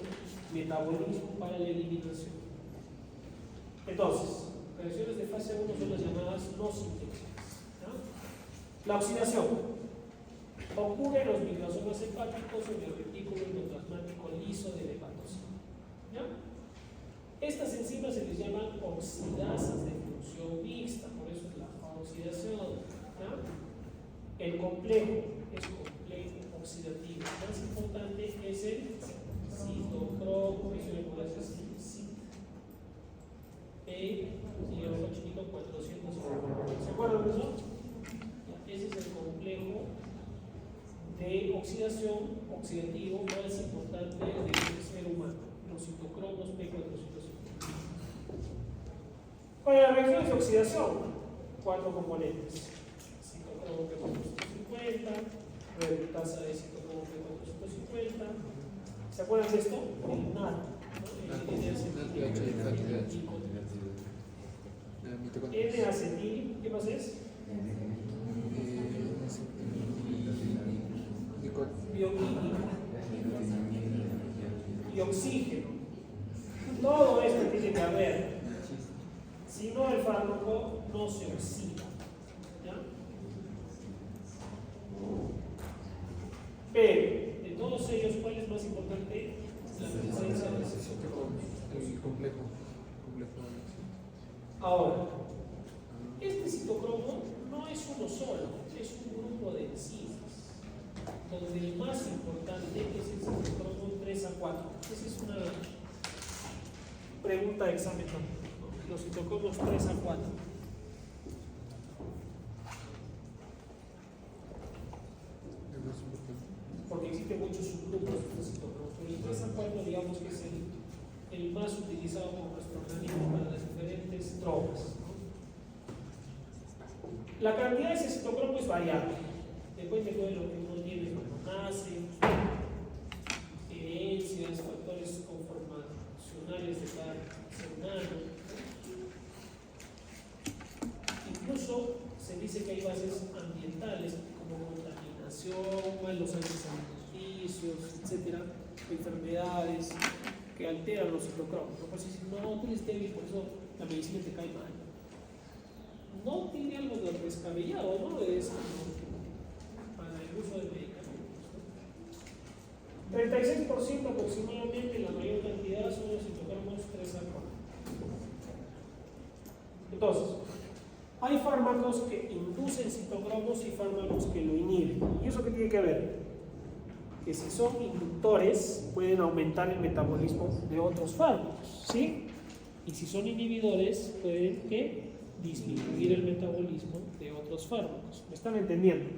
metabolismo para la eliminación. Entonces, reacciones de fase 1 son las llamadas no sintéticas. ¿No? La oxidación ocurre en los microsomas hepáticos o en el retículo endoplasmático liso del hepatocito. ¿Ya? Estas enzimas se les llaman oxidasas de función mixta, por eso es la oxidación. ¿Ya? El complejo es complejo oxidativo. Más importante es el citocromo, que se le puede hacer así, y el chiquito 450. ¿Se acuerdan de eso? Ese es el complejo de oxidación oxidativo más importante del ser humano, los citocromos P450. Para las reacciones de oxidación, 4 componentes: citocromo P450, reductasa de citocromo P450. ¿Se acuerdan de esto? El NAD, N-acetil, ¿qué más es? Bioquímica y oxígeno. Todo esto tiene que haber. Si no, el fármaco no se oxida. ¿Ya? Pero, de todos ellos, ¿cuál es más importante? La presencia de ese citocromo. El complejo. Ahora, este citocromo no es uno solo, es un grupo de enzimas, donde el más importante es el citocromo 3 a 4. Esa es una pregunta de examen también, ¿no? Los citocromos 3 a 4. Porque existen muchos subgrupos de estos citocromos, pero el 3 a 4 digamos que es el más utilizado por nuestro organismo para las diferentes drogas. La cantidad de ese citocromo es variable, depende de lo que uno tiene cuando nace, herencias, factores conformacionales de cada ser humano. Incluso se dice que hay bases ambientales como contaminación, malos hábitos alimenticios, etcétera, enfermedades que alteran los citocromos. No puedes decir, no, tú eres débil, por eso la medicina te cae mal. no tiene algo de descabellado, ¿no? Es para el uso de medicamentos. 36% aproximadamente, la mayor cantidad son los citocromos 3 a 4. Entonces, hay fármacos que inducen citocromos y fármacos que lo inhiben. ¿Y eso qué tiene que ver? Que si son inductores, pueden aumentar el metabolismo de otros fármacos, ¿sí? Y si son inhibidores, pueden ¿qué? Disminuir el metabolismo de otros fármacos. ¿Me están entendiendo?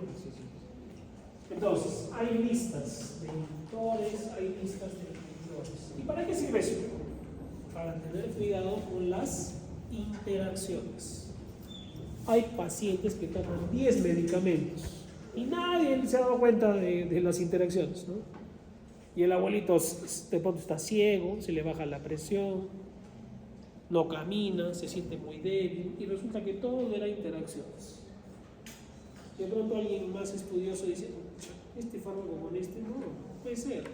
Entonces, hay listas de inductores, hay listas de inhibidores. ¿Y para qué sirve eso? Para tener cuidado con las interacciones. Hay pacientes que toman 10 medicamentos y nadie se ha dado cuenta de las interacciones, ¿no? Y el abuelito de pronto está ciego, se le baja la presión, no camina, se siente muy débil y resulta que todo era interacciones. De pronto alguien más estudioso dice, este fármaco con este no puede ser.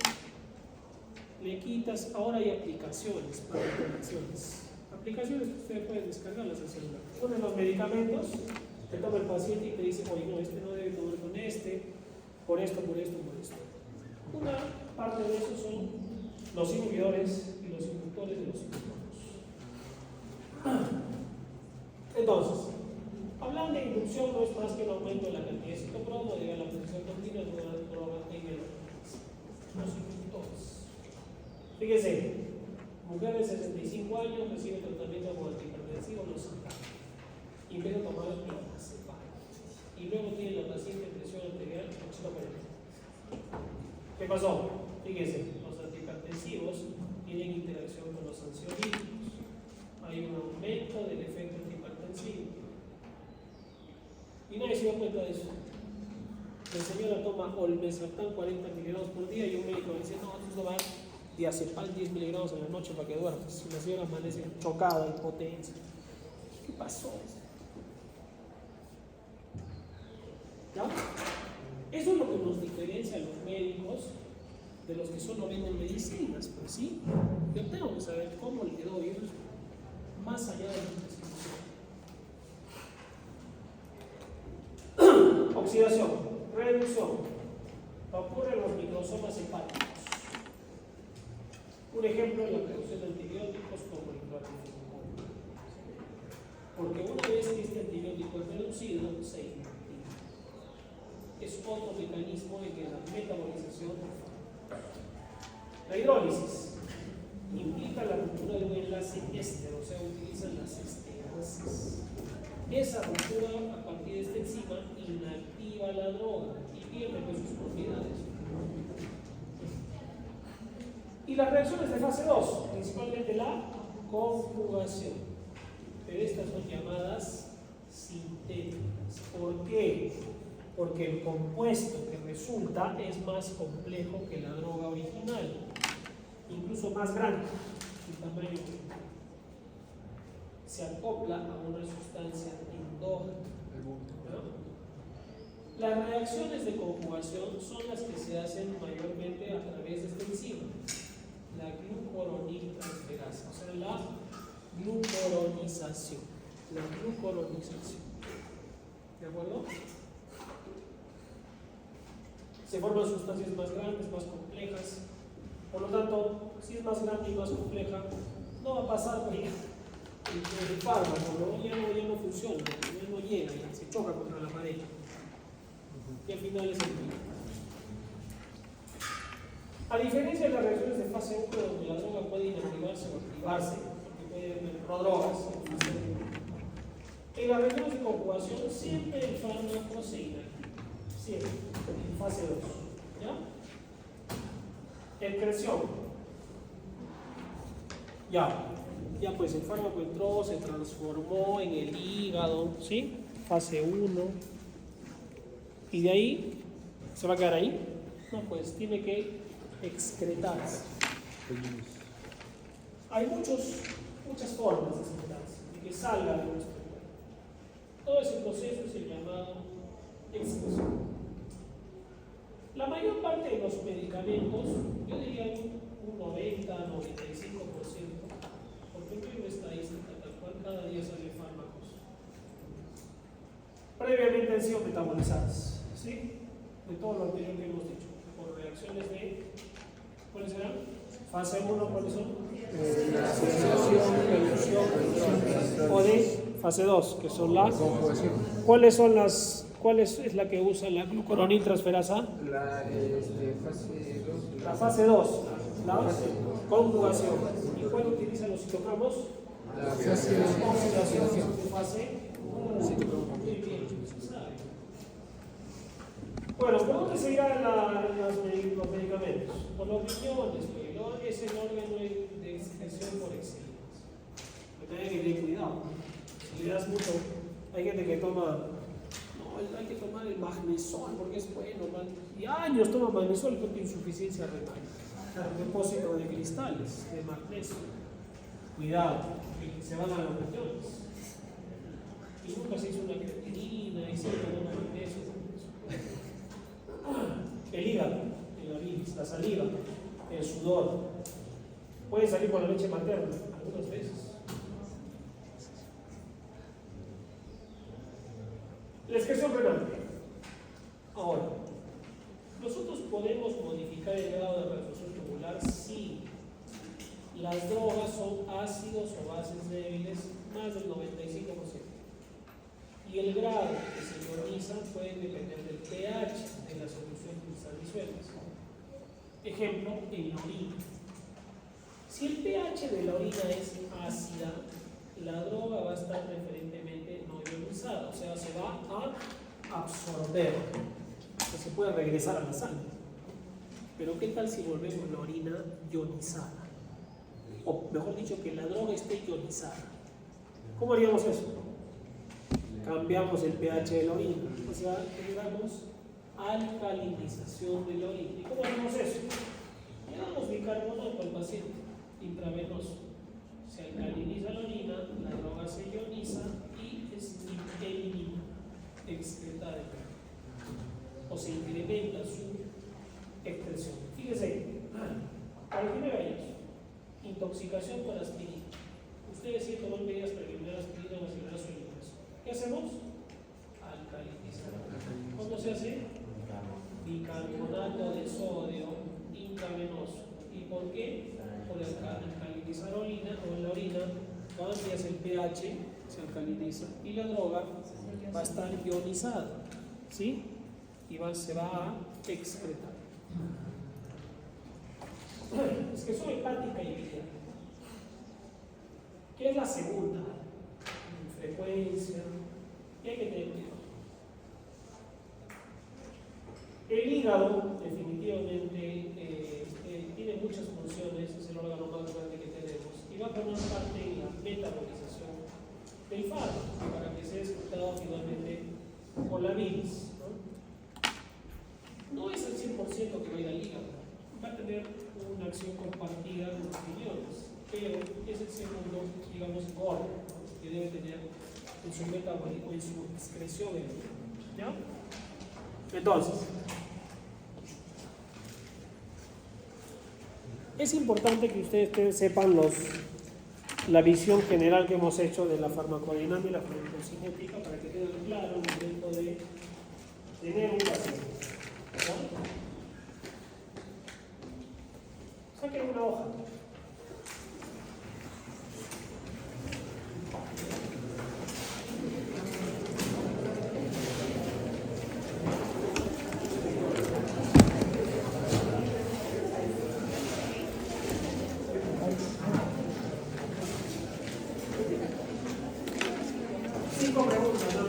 Le quitas, ahora hay aplicaciones para interacciones. Aplicaciones que ustedes pueden descargarlas al celular. Ponen los medicamentos, te toma el paciente y te dice, oye, no, este no debe tomar con este, por esto, por esto, por esto. Una parte de eso son los inhibidores y los inductores de los citocromos. Entonces, hablar de inducción no es más que un aumento de la cantidad de citocromo, de la producción continua de una droga en el organismo. Los inductores. Fíjense, mujer de 65 años recibe tratamiento como antihipertensivo, lo saca. Y en vez de tomar clonazepam. Y luego tiene la paciente presión arterial 840. ¿Qué pasó? Fíjense, los antihipertensivos tienen interacción con los ansiolíticos. Hay un aumento del efecto antihipertensivo. Y nadie se dio cuenta de eso. La señora toma olmesartán 40 miligramos por día y un médico le dice, no, tú tomar diazepam 10 miligramos en la noche para que duermas. Y la señora amanece chocada, impotencia. ¿Qué pasó? ¿Ya? Eso es lo que nos diferencia a los médicos de los que solo venden medicinas, pues sí. Yo tengo que saber cómo le doy eso más allá de la prescripción. Oxidación, reducción. Ocurre en los microsomas hepáticos. Un ejemplo es la producción de antibióticos como el clorifenol. Porque una vez que este antibiótico es reducido, se inactiva. Es otro mecanismo en que la metabolización. La hidrólisis implica la ruptura de un enlace éster, o sea, utilizan las esterases. Esa ruptura a partir de esta enzima inactiva la droga y pierde pues sus propiedades. Y las reacciones de fase 2, principalmente la conjugación, pero estas son llamadas sintéticas. ¿Por qué? Porque el compuesto que resulta es más complejo que la droga original, incluso más grande en tamaño. Se acopla a una sustancia endógena. ¿No? Las reacciones de conjugación son las que se hacen mayormente a través de esta enzima, la glucuroniltransferasa, o sea, la glucoronización. La glucoronización. ¿De acuerdo? Se forman sustancias más grandes, más complejas. Por lo tanto, si es más grande y más compleja, no va a pasar por ella. El fármaco ¿no? ya no funciona, ya no llega, ya se choca contra la pared. Y al final es el mismo. A diferencia de las reacciones de fase 1, donde la droga puede inactivarse o activarse, porque puede haber prodrogas en las reacciones de conjugación, siempre el fármaco se inactiva. Siempre, en fase 2. ¿Ya? Excreción. Ya pues el fármaco entró, se transformó en el hígado, ¿sí? Fase 1. Y de ahí, ¿se va a quedar ahí? No, pues tiene que excretarse. Hay muchas formas de excretarse, de que salga de nuestro cuerpo. Todo ese proceso es el llamado excreción. La mayor parte de los medicamentos, yo diría un 90, 95%, porque no hay una estadística tal cual, cada día salen fármacos. han sido metabolizadas, ¿sí? De todo lo anterior que hemos dicho, por reacciones de, ¿cuáles serán? Fase 1, ¿cuáles son? Reducción, o de fase 2, que son las, ¿cuáles son las, cuál es la que usa la glucuroniltransferasa? La fase 2, la conjugación. ¿Y cuál utiliza los citocromos? La fase de oxidación de fase 1. Bueno, ¿por dónde se irán los medicamentos? Por los riñones, porque es el órgano de excreción por excelencia. Pero hay que tener cuidado. Si le das mucho, hay gente que toma, no, hay que tomar el magnesol porque es bueno, man. Y años toma magnesol porque insuficiencia renal. Depósito de cristales, de magnesio. Cuidado, se van a los riñones. Y nunca se hizo una creatinina y se tomó un magnesio. El hígado, la bilis, la saliva, el sudor. Puede salir por la leche materna, algunas veces. La excreción renal. Ahora, nosotros podemos modificar el grado de reabsorción tubular si las drogas son ácidos o bases débiles, más del 95%. Y el grado que se ionizan puede depender del pH de la solución cristal disuelta. Ejemplo, en la orina. Si el pH de la orina es ácida, la droga va a estar preferentemente no ionizada, o sea, se va a absorber, que se puede regresar a la sangre. Pero ¿qué tal si volvemos la orina ionizada? O mejor dicho, que la droga esté ionizada. ¿Cómo haríamos eso? Cambiamos el pH de la orina, o sea, tengamos alcalinización de la orina. ¿Y cómo hacemos eso? Le damos bicarbonato al paciente intravenoso. Se alcaliniza la orina, la droga se ioniza y es eliminada, excretada, o se incrementa su excreción. Fíjense, para que me vayas, intoxicación con aspirina. Ustedes sí toman medidas para eliminar aspirina o acelerar su eliminación. ¿Qué hacemos? Alcalinizar. ¿Cómo se hace? Bicarbonato de sodio intravenoso. ¿Y por qué? Por alcalinizar orina o en la orina, cambias el pH, se alcaliniza y la droga va a estar ionizada, ¿sí? Y se va a excretar. Es que son hepática y biliar. ¿Qué es la segunda? Frecuencia. Y hay que tener cuidado. El hígado, definitivamente, tiene muchas funciones, es el órgano más grande que tenemos, y va a formar parte en la metabolización del fármaco, para que sea excretado finalmente por la bilis. No es el 100% que va a ir al hígado, va a tener una acción compartida con los riñones, pero es el segundo, digamos, órgano que debe tener en su metabolismo, en su excreción. ¿Ya? Entonces, es importante que ustedes sepan la visión general que hemos hecho de la farmacodinámica y la farmacocinética para que quede claro el momento de tener un paciente. Saquen una hoja. Cinco preguntas, ¿no?